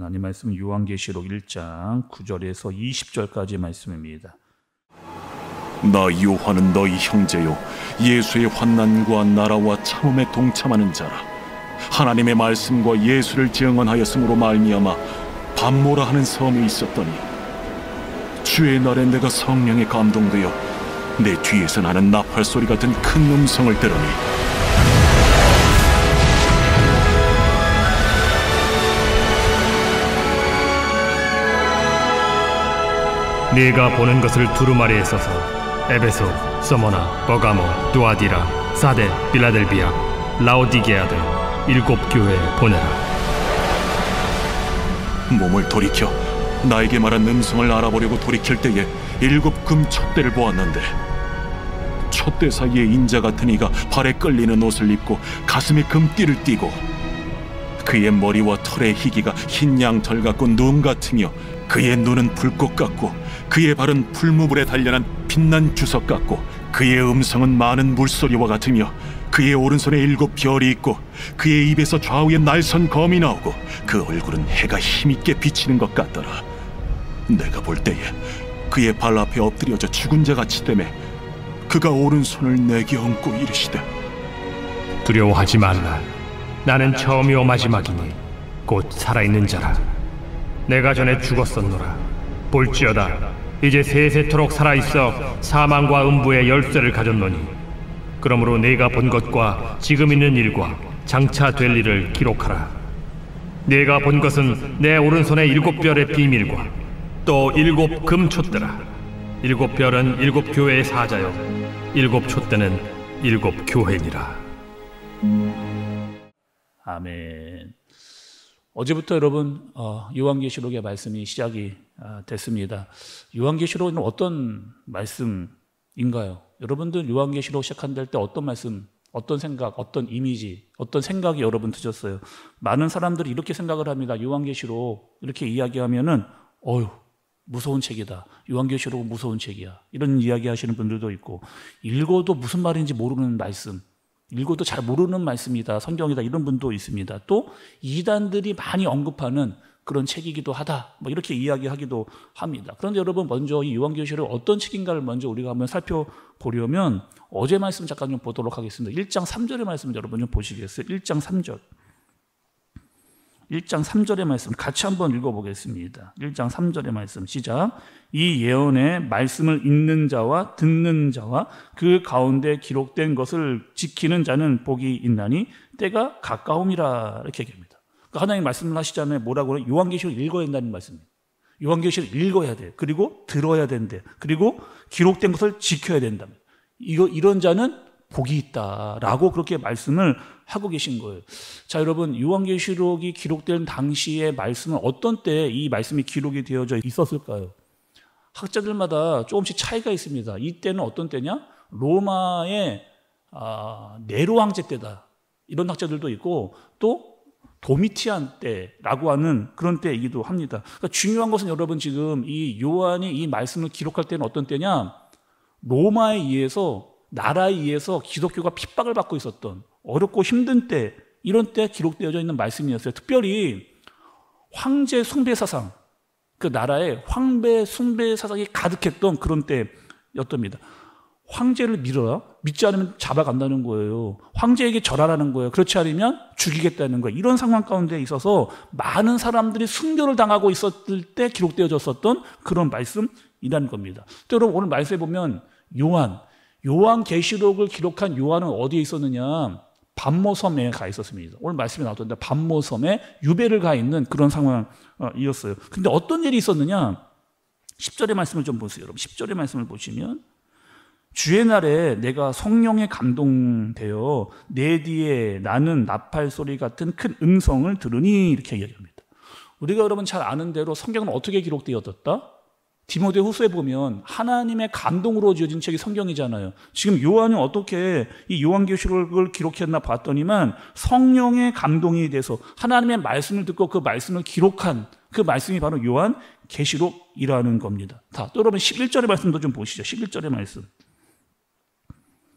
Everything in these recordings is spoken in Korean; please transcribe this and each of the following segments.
하나님 말씀 요한계시록 1장 9절에서 20절까지 말씀입니다. 나 요한은 너희 형제요 예수의 환난과 나라와 참음에 동참하는 자라. 하나님의 말씀과 예수를 증언하였으므로 말미암아 밤모라 하는 섬에 있었더니 주의 날에 내가 성령에 감동되어 내 뒤에서 나는 나팔 소리 같은 큰 음성을 들으니 네가 보는 것을 두루마리에 써서 에베소, 서머나, 버가모, 두아디라, 사데, 빌라델비아, 라오디게아 등 7 교회에 보내라. 몸을 돌이켜 나에게 말한 음성을 알아보려고 돌이킬 때에 7 금 촛대를 보았는데 촛대 사이에 인자 같은 이가 발에 끌리는 옷을 입고 가슴에 금띠를 띠고 그의 머리와 털의 희기가 흰 양털 같고 눈 같으며 그의 눈은 불꽃 같고 그의 발은 풀무불에 단련한 빛난 주석 같고 그의 음성은 많은 물소리와 같으며 그의 오른손에 7 별이 있고 그의 입에서 좌우에 날선 검이 나오고 그 얼굴은 해가 힘있게 비치는 것 같더라. 내가 볼 때에 그의 발 앞에 엎드려져 죽은 자같이 되매 그가 오른손을 내게 얹고 이르시되 두려워하지 말라. 나는 처음이요 마지막이니 곧 살아있는 자라. 내가 전에 죽었었노라. 볼지어다 이제 세세토록 살아있어 사망과 음부의 열쇠를 가졌노니 그러므로 내가 본 것과 지금 있는 일과 장차 될 일을 기록하라. 내가 본 것은 내 오른손의 7 별의 비밀과 또 7 금 촛대라. 7 별은 7 교회의 사자요 7 촛대는 7 교회니라. 아멘. 어제부터 여러분 요한계시록의 말씀이 시작이 됐습니다. 요한계시록은 어떤 말씀인가요? 여러분들 요한계시록 시작한다 때 어떤 말씀, 어떤 생각, 어떤 이미지, 어떤 생각이 여러분 드셨어요? 많은 사람들이 이렇게 생각을 합니다. 요한계시록 이렇게 이야기하면은 무서운 책이다. 요한계시록은 무서운 책이야. 이런 이야기 하시는 분들도 있고 읽어도 무슨 말인지 모르는 말씀, 읽어도 잘 모르는 말씀이다. 성경이다. 이런 분도 있습니다. 또 이단들이 많이 언급하는 그런 책이기도 하다. 이렇게 이야기하기도 합니다. 그런데 여러분 먼저 이 요한계시록 어떤 책인가를 먼저 우리가 한번 살펴보려면 어제 말씀 잠깐 좀 보도록 하겠습니다. 1장 3절의 말씀 여러분 좀 보시겠어요? 1장 3절. 1장 3절의 말씀 같이 한번 읽어보겠습니다. 1장 3절의 말씀 시작. 이 예언의 말씀을 읽는 자와 듣는 자와 그 가운데 기록된 것을 지키는 자는 복이 있나니 때가 가까움이라 이렇게 얘기합니다. 그러니까 하나님 말씀을 하시잖아요. 뭐라고 그래요? 요한계시록 읽어야 한다는 말씀입니다. 요한계시록 읽어야 돼. 그리고 들어야 된대. 그리고 기록된 것을 지켜야 된다. 이런 자는 복이 있다라고 그렇게 말씀을 하고 계신 거예요. 자, 여러분 요한계시록이 기록된 당시의 말씀은 어떤 때에 이 말씀이 기록이 되어져 있었을까요? 학자들마다 조금씩 차이가 있습니다. 이때는 어떤 때냐? 로마의 네로 황제 때다. 이런 학자들도 있고 또 도미티안 때라고 하는 그런 때이기도 합니다. 그러니까 중요한 것은 여러분 지금 이 요한이 이 말씀을 기록할 때는 어떤 때냐? 로마에 의해서 나라에 의해서 기독교가 핍박을 받고 있었던 어렵고 힘든 때 이런 때 기록되어져 있는 말씀이었어요. 특별히 황제 숭배 사상 그 나라에 황배 숭배 사상이 가득했던 그런 때였답니다. 황제를 믿어라. 믿지 않으면 잡아간다는 거예요. 황제에게 절하라는 거예요. 그렇지 않으면 죽이겠다는 거예요. 이런 상황 가운데 있어서 많은 사람들이 순교를 당하고 있었을 때 기록되어졌었던 그런 말씀이라는 겁니다. 또 여러분 오늘 말씀에 보면 요한계시록을 기록한 요한은 어디에 있었느냐? 밤모섬에 가 있었습니다. 오늘 말씀이 나왔던데 밤모섬에 유배를 가 있는 그런 상황이었어요. 근데 어떤 일이 있었느냐? 10절의 말씀을 좀 보세요. 여러분 10절의 말씀을 보시면 주의 날에 내가 성령에 감동되어 내 뒤에 나는 나팔 소리 같은 큰 음성을 들으니 이렇게 이야기합니다. 우리가 여러분 잘 아는 대로 성경은 어떻게 기록되어졌다? 디모데후서에 보면 하나님의 감동으로 지어진 책이 성경이잖아요. 지금 요한이 어떻게 이 요한계시록을 기록했나 봤더니만 성령의 감동이 돼서 하나님의 말씀을 듣고 그 말씀을 기록한 그 말씀이 바로 요한계시록이라는 겁니다. 또 여러분 11절의 말씀도 좀 보시죠. 11절의 말씀.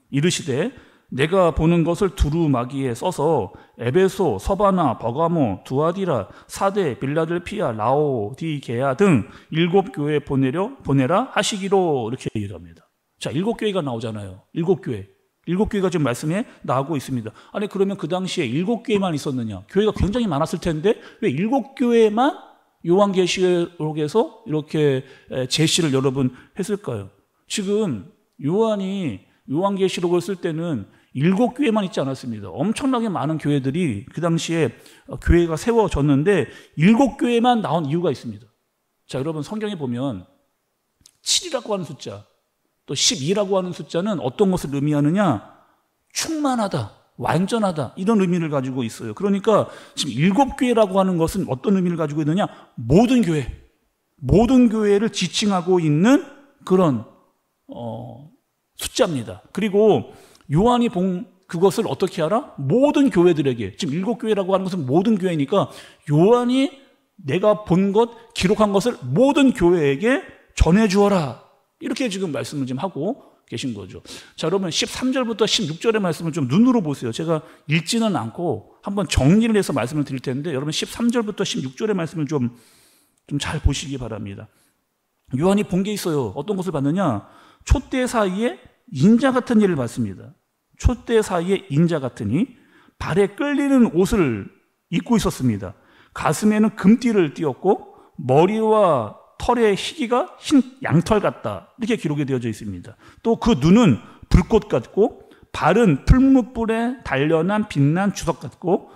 이르시되 내가 보는 것을 두루마기에 써서 에베소, 서바나, 버가모, 두아디라, 사데, 빌라델피아, 라오디게아 등 7교회에 보내라 하시기로 이렇게 얘기를 합니다. 자, 7교회가 나오잖아요. 7교회. 7교회가 지금 말씀에 나오고 있습니다. 아니 그러면 그 당시에 7교회만 있었느냐? 교회가 굉장히 많았을 텐데 왜 7교회만 요한계시록에서 이렇게 제시를 여러분 했을까요? 지금 요한이 요한계시록을 쓸 때는 7교회만 있지 않았습니다. 엄청나게 많은 교회들이 그 당시에 교회가 세워졌는데 7교회만 나온 이유가 있습니다. 자, 여러분 성경에 보면 7이라고 하는 숫자, 또 12라고 하는 숫자는 어떤 것을 의미하느냐? 충만하다, 완전하다, 이런 의미를 가지고 있어요. 그러니까 지금 7교회라고 하는 것은 어떤 의미를 가지고 있느냐? 모든 교회를 지칭하고 있는 그런 숫자입니다. 그리고 요한이 본 그것을 어떻게 알아? 모든 교회들에게. 지금 7교회라고 하는 것은 모든 교회니까 요한이 내가 본 것, 기록한 것을 모든 교회에게 전해주어라. 이렇게 지금 말씀을 지금 하고 계신 거죠. 자, 여러분 13절부터 16절의 말씀을 좀 눈으로 보세요. 제가 읽지는 않고 한번 정리를 해서 말씀을 드릴 텐데 여러분 13절부터 16절의 말씀을 좀 잘 보시기 바랍니다. 요한이 본 게 있어요. 어떤 것을 봤느냐? 촛대 사이에 인자 같은 일을 봤습니다. 촛대 사이에 인자 같으니 발에 끌리는 옷을 입고 있었습니다. 가슴에는 금띠를 띄었고 머리와 털의 희기가 흰 양털 같다. 이렇게 기록이 되어져 있습니다. 또 그 눈은 불꽃 같고 발은 풀무불에 단련한 빛난 주석 같고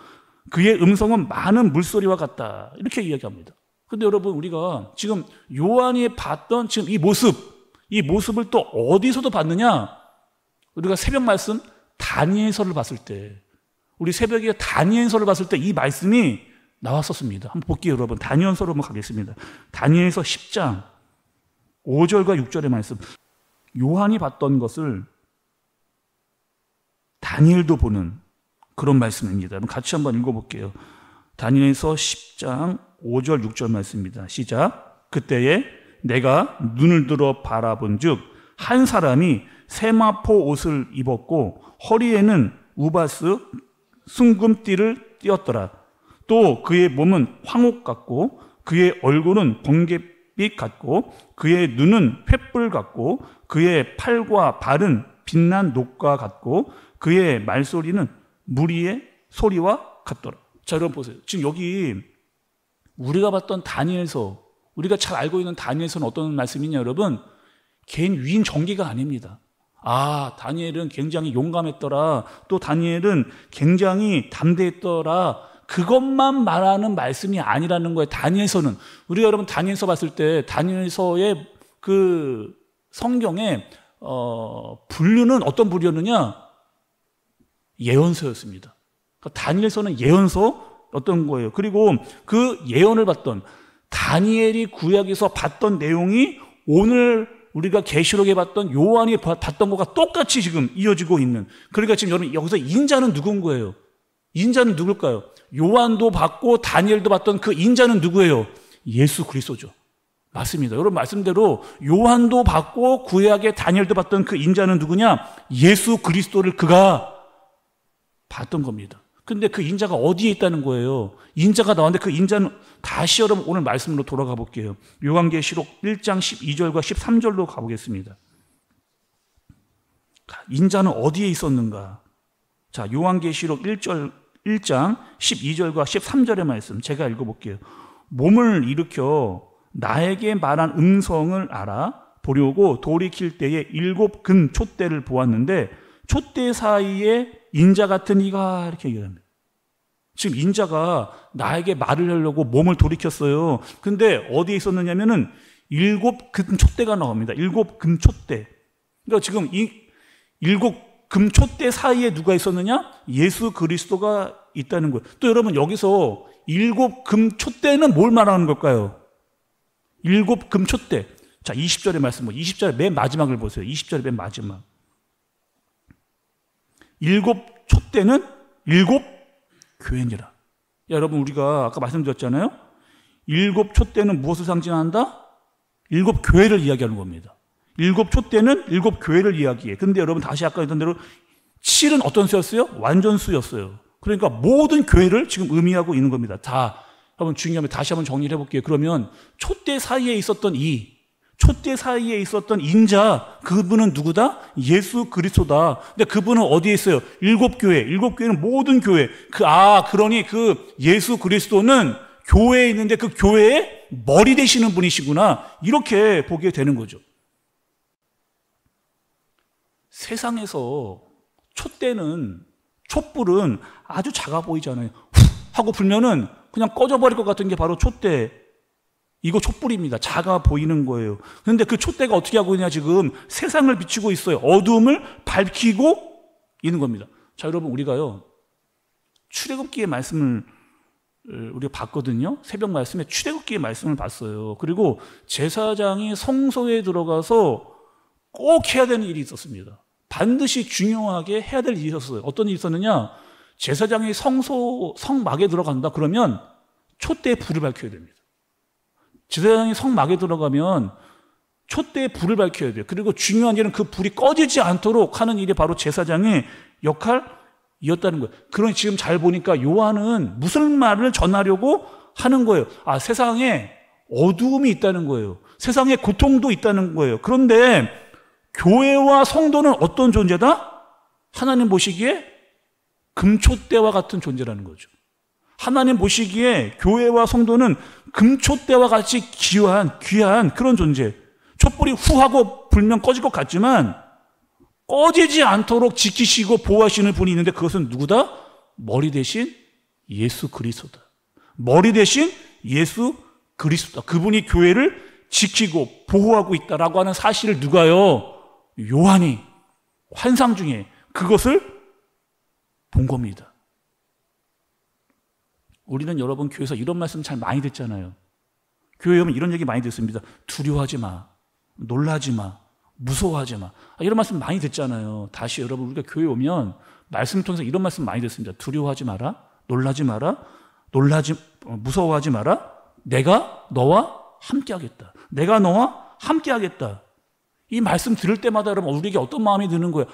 그의 음성은 많은 물소리와 같다. 이렇게 이야기합니다. 근데 여러분 우리가 지금 요한이 봤던 지금 이 모습을 또 어디서도 봤느냐? 우리가 새벽 말씀 다니엘서를 봤을 때, 우리 새벽에 다니엘서를 봤을 때 이 말씀이 나왔었습니다. 한번 볼게요, 여러분. 다니엘서로 한번 가겠습니다. 다니엘서 10장 5절과 6절의 말씀. 요한이 봤던 것을 다니엘도 보는 그런 말씀입니다. 같이 한번 읽어볼게요. 다니엘서 10장 5절 6절 말씀입니다. 시작. 그때에 내가 눈을 들어 바라본 즉 한 사람이 세마포 옷을 입었고 허리에는 우바스 순금띠를 띄었더라. 또 그의 몸은 황옥 같고 그의 얼굴은 번갯빛 같고 그의 눈은 횃불 같고 그의 팔과 발은 빛난 녹과 같고 그의 말소리는 무리의 소리와 같더라. 자, 여러분 보세요. 지금 여기 우리가 봤던 다니엘서, 우리가 잘 알고 있는 다니엘서는 어떤 말씀이냐 여러분? 개인 위인 정기가 아닙니다. 아, 다니엘은 굉장히 용감했더라. 또 다니엘은 굉장히 담대했더라. 그것만 말하는 말씀이 아니라는 거예요. 다니엘서는. 우리가 여러분 다니엘서 봤을 때 다니엘서의 그 성경의 분류는 어떤 분류였느냐? 예언서였습니다. 그러니까 다니엘서는 예언서 어떤 거예요. 그리고 그 예언을 봤던 다니엘이 구약에서 봤던 내용이 오늘 우리가 계시록에 봤던 요한이 봤던 것과 똑같이 지금 이어지고 있는. 그러니까 지금 여러분 여기서 인자는 누군 거예요? 인자는 누굴까요? 요한도 봤고 다니엘도 봤던 그 인자는 누구예요? 예수 그리스도죠. 맞습니다. 여러분 말씀대로 요한도 봤고 구약의 다니엘도 봤던 그 인자는 누구냐? 예수 그리스도를 그가 봤던 겁니다. 근데 그 인자가 어디에 있다는 거예요? 인자가 나왔는데 그 인자는 다시 여러분 오늘 말씀으로 돌아가 볼게요. 요한계시록 1장 12절과 13절로 가보겠습니다. 인자는 어디에 있었는가? 자, 요한계시록 1장 12절과 13절의 말씀 제가 읽어볼게요. 몸을 일으켜 나에게 말한 음성을 알아 보려고 돌이킬 때에 7 금 촛대를 보았는데 촛대 사이에 인자 같은 이가 이렇게 얘기합니다. 지금 인자가 나에게 말을 하려고 몸을 돌이켰어요. 근데 어디에 있었느냐면은 7 금 촛대가 나옵니다. 7 금 촛대. 그러니까 지금 이 7 금 촛대 사이에 누가 있었느냐? 예수 그리스도가 있다는 거예요. 또 여러분 여기서 7 금 촛대는 뭘 말하는 걸까요? 7 금 촛대. 자, 20절의 말씀, 20절의 맨 마지막을 보세요. 20절의 맨 마지막. 7 촛대는 7 교회니라. 여러분 우리가 아까 말씀드렸잖아요. 7 촛대는 무엇을 상징한다? 7 교회를 이야기하는 겁니다. 7 촛대는 7 교회를 이야기해. 근데 여러분 다시 아까 했던 대로 7은 어떤 수였어요? 완전수였어요. 그러니까 모든 교회를 지금 의미하고 있는 겁니다. 다 여러분 중요하면 다시 한번 정리를 해볼게요. 그러면 촛대 사이에 있었던 촛대 사이에 있었던 인자, 그분은 누구다? 예수 그리스도다. 근데 그분은 어디에 있어요? 일곱 교회는 모든 교회. 그러니 그 예수 그리스도는 교회에 있는데 그 교회의 머리 되시는 분이시구나. 이렇게 보게 되는 거죠. 세상에서 촛불은 아주 작아 보이잖아요. 후 하고 불면은 그냥 꺼져버릴 것 같은 게 바로 촛대. 이거 촛불입니다. 작아 보이는 거예요. 그런데 그 촛대가 어떻게 하고 있냐, 지금 세상을 비추고 있어요. 어둠을 밝히고 있는 겁니다. 자, 여러분, 우리가요, 출애굽기의 말씀을 우리가 봤거든요. 새벽 말씀에 출애굽기의 말씀을 봤어요. 그리고 제사장이 성소에 들어가서 꼭 해야 되는 일이 있었습니다. 반드시 중요하게 해야 될 일이 있었어요. 어떤 일이 있었느냐? 제사장이 성막에 들어간다 그러면 촛대에 불을 밝혀야 됩니다. 제사장이 성막에 들어가면 촛대에 불을 밝혀야 돼요. 그리고 중요한 일은 그 불이 꺼지지 않도록 하는 일이 바로 제사장의 역할이었다는 거예요. 그러니 지금 잘 보니까 요한은 무슨 말을 전하려고 하는 거예요? 세상에 어두움이 있다는 거예요. 세상에 고통도 있다는 거예요. 그런데 교회와 성도는 어떤 존재다? 하나님 보시기에 금촛대와 같은 존재라는 거죠. 하나님 보시기에 교회와 성도는 금촛대와 같이 귀한 그런 존재. 촛불이 후하고 불면 꺼질 것 같지만 꺼지지 않도록 지키시고 보호하시는 분이 있는데 그것은 누구다? 머리 대신 예수 그리스도다. 머리 대신 예수 그리스도다. 그분이 교회를 지키고 보호하고 있다라고 하는 사실을 누가요? 요한이 환상 중에 그것을 본 겁니다. 우리는 여러분 교회에서 이런 말씀 잘 많이 듣잖아요. 교회에 오면 이런 얘기 많이 듣습니다. 두려워하지 마. 놀라지 마. 무서워하지 마. 이런 말씀 많이 듣잖아요. 다시 여러분 우리가 교회에 오면 말씀을 통해서 이런 말씀 많이 듣습니다. 두려워하지 마라. 놀라지 마라. 무서워하지 마라. 내가 너와 함께하겠다. 내가 너와 함께하겠다. 이 말씀 들을 때마다 여러분 우리에게 어떤 마음이 드는 거예요?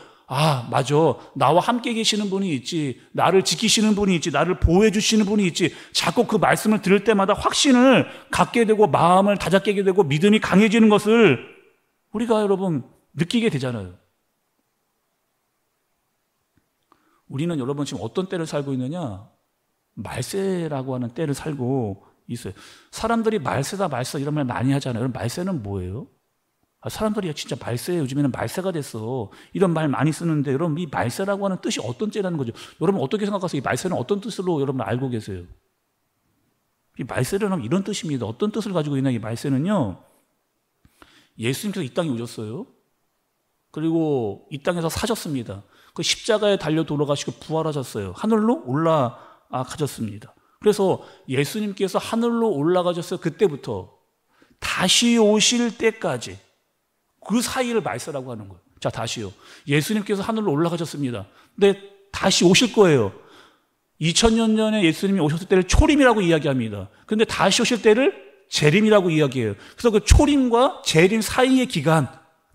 맞아. 나와 함께 계시는 분이 있지. 나를 지키시는 분이 있지. 나를 보호해 주시는 분이 있지. 자꾸 그 말씀을 들을 때마다 확신을 갖게 되고 마음을 다잡게 되고 믿음이 강해지는 것을 우리가 여러분 느끼게 되잖아요. 우리는 여러분 지금 어떤 때를 살고 있느냐? 말세라고 하는 때를 살고 있어요. 사람들이 말세다 이런 말 많이 하잖아요. 여러분 말세는 뭐예요? 사람들이 진짜 말세, 요즘에는 말세가 됐어. 이런 말 많이 쓰는데 여러분 이 말세라고 하는 뜻이 어떤 때라는 거죠? 여러분 어떻게 생각하세요? 이 말세는 어떤 뜻으로 여러분 알고 계세요? 이 말세는 이런 뜻입니다. 어떤 뜻을 가지고 있나? 이 말세는요, 예수님께서 이 땅에 오셨어요. 그리고 이 땅에서 사셨습니다. 그 십자가에 달려 돌아가시고 부활하셨어요. 하늘로 올라가셨습니다. 그래서 예수님께서 하늘로 올라가셨어요. 그때부터 다시 오실 때까지 그 사이를 말세라고 하는 거예요. 자, 다시요. 예수님께서 하늘로 올라가셨습니다. 근데 다시 오실 거예요. 2000년 전에 예수님이 오셨을 때를 초림이라고 이야기합니다. 그런데 다시 오실 때를 재림이라고 이야기해요. 그래서 그 초림과 재림 사이의 기간,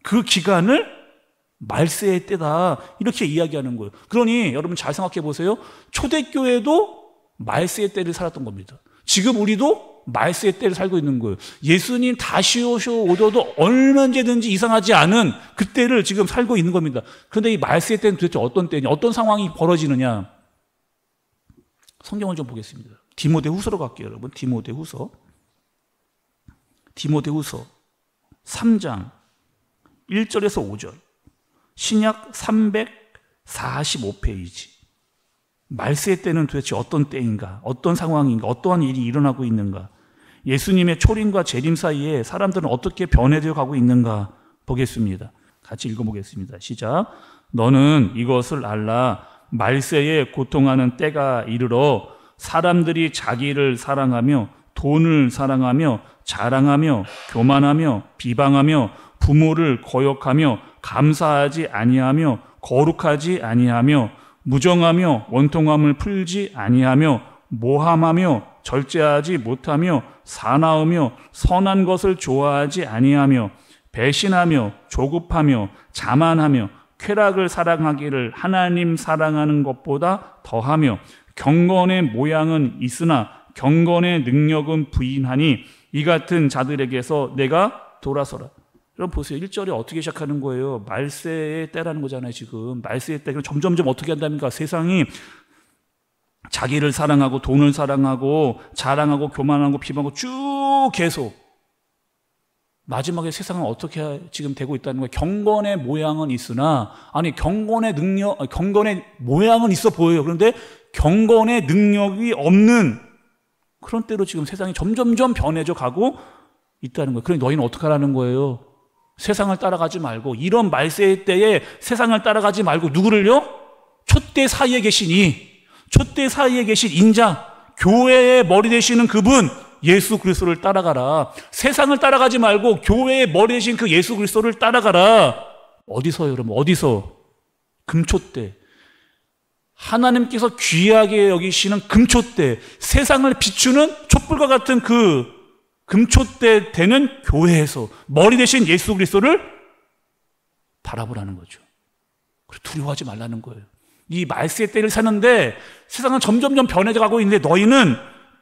그 기간을 말세의 때다 이렇게 이야기하는 거예요. 그러니 여러분 잘 생각해 보세요. 초대교회도 말세의 때를 살았던 겁니다. 지금 우리도 말세의 때를 살고 있는 거예요. 예수님 다시 오셔도 얼마든지 이상하지 않은 그 때를 지금 살고 있는 겁니다. 그런데 이 말세의 때는 도대체 어떤 때냐? 어떤 상황이 벌어지느냐? 성경을 좀 보겠습니다. 디모데후서로 갈게요, 여러분. 디모데후서 3장 1절에서 5절. 신약 345페이지. 말세의 때는 도대체 어떤 때인가? 어떤 상황인가? 어떠한 일이 일어나고 있는가? 예수님의 초림과 재림 사이에 사람들은 어떻게 변해져 가고 있는가 보겠습니다. 같이 읽어보겠습니다. 시작. 너는 이것을 알라. 말세에 고통하는 때가 이르러 사람들이 자기를 사랑하며 돈을 사랑하며 자랑하며 교만하며 비방하며 부모를 거역하며 감사하지 아니하며 거룩하지 아니하며 무정하며 원통함을 풀지 아니하며 모함하며 절제하지 못하며 사나우며 선한 것을 좋아하지 아니하며 배신하며 조급하며 자만하며 쾌락을 사랑하기를 하나님 사랑하는 것보다 더하며 경건의 모양은 있으나 경건의 능력은 부인하니 이 같은 자들에게서 내가 돌아서라. 여러분 보세요. 1절에 어떻게 시작하는 거예요? 말세의 때라는 거잖아요. 지금 말세의 때. 점점점 어떻게 한답니까? 세상이 자기를 사랑하고 돈을 사랑하고 자랑하고 교만하고 비방하고 쭉 계속 마지막에 세상은 어떻게 지금 되고 있다는 거예요? 경건의 모양은 있으나, 아니 경건의 능력, 경건의 모양은 있어 보여요. 그런데 경건의 능력이 없는 그런 때로 지금 세상이 점점점 변해져 가고 있다는 거예요. 그러니 너희는 어떻게 하라는 거예요? 세상을 따라가지 말고, 이런 말세의 때에 세상을 따라가지 말고 누구를요? 촛대 사이에 계신 촛대 사이에 계신 인자, 교회의 머리 되시는 그분 예수 그리스도를 따라가라. 세상을 따라가지 말고 교회의 머리 되신 그 예수 그리스도를 따라가라. 어디서요, 여러분? 어디서? 금촛대. 하나님께서 귀하게 여기시는 금촛대, 세상을 비추는 촛불과 같은 그 금촛대 되는 교회에서 머리 대신 예수 그리스도를 바라보라는 거죠. 그리고 두려워하지 말라는 거예요. 이 말세의 때를 사는데 세상은 점점점 변해져 가고 있는데 너희는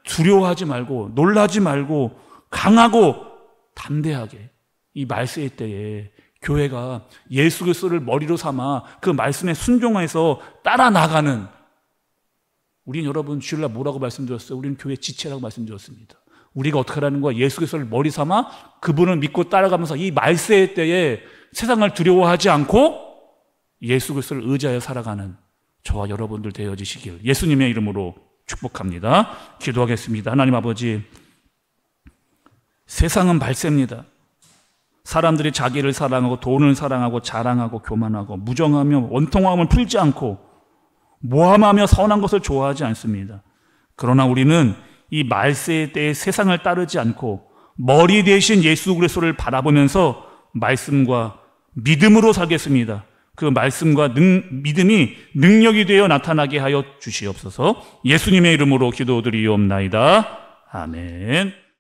두려워하지 말고 놀라지 말고 강하고 담대하게 이 말세의 때에 교회가 예수 그리스도를 머리로 삼아 그 말씀에 순종해서 따라 나가는, 우린 여러분 주일날 뭐라고 말씀드렸어요? 우리는 교회 지체라고 말씀드렸습니다. 우리가 어떻게 하라는 거야? 예수 그리스도를 머리 삼아 그분을 믿고 따라가면서 이 말세의 때에 세상을 두려워하지 않고 예수 그리스도를 의지하여 살아가는 저와 여러분들 되어지시길 예수님의 이름으로 축복합니다. 기도하겠습니다. 하나님 아버지, 세상은 말세입니다. 사람들이 자기를 사랑하고 돈을 사랑하고 자랑하고 교만하고 무정하며 원통함을 풀지 않고 모함하며 선한 것을 좋아하지 않습니다. 그러나 우리는 이 말세의 때에 세상을 따르지 않고 머리 대신 예수 그리스도를 바라보면서 말씀과 믿음으로 살겠습니다. 그 말씀과 믿음이 능력이 되어 나타나게 하여 주시옵소서. 예수님의 이름으로 기도드리옵나이다. 아멘.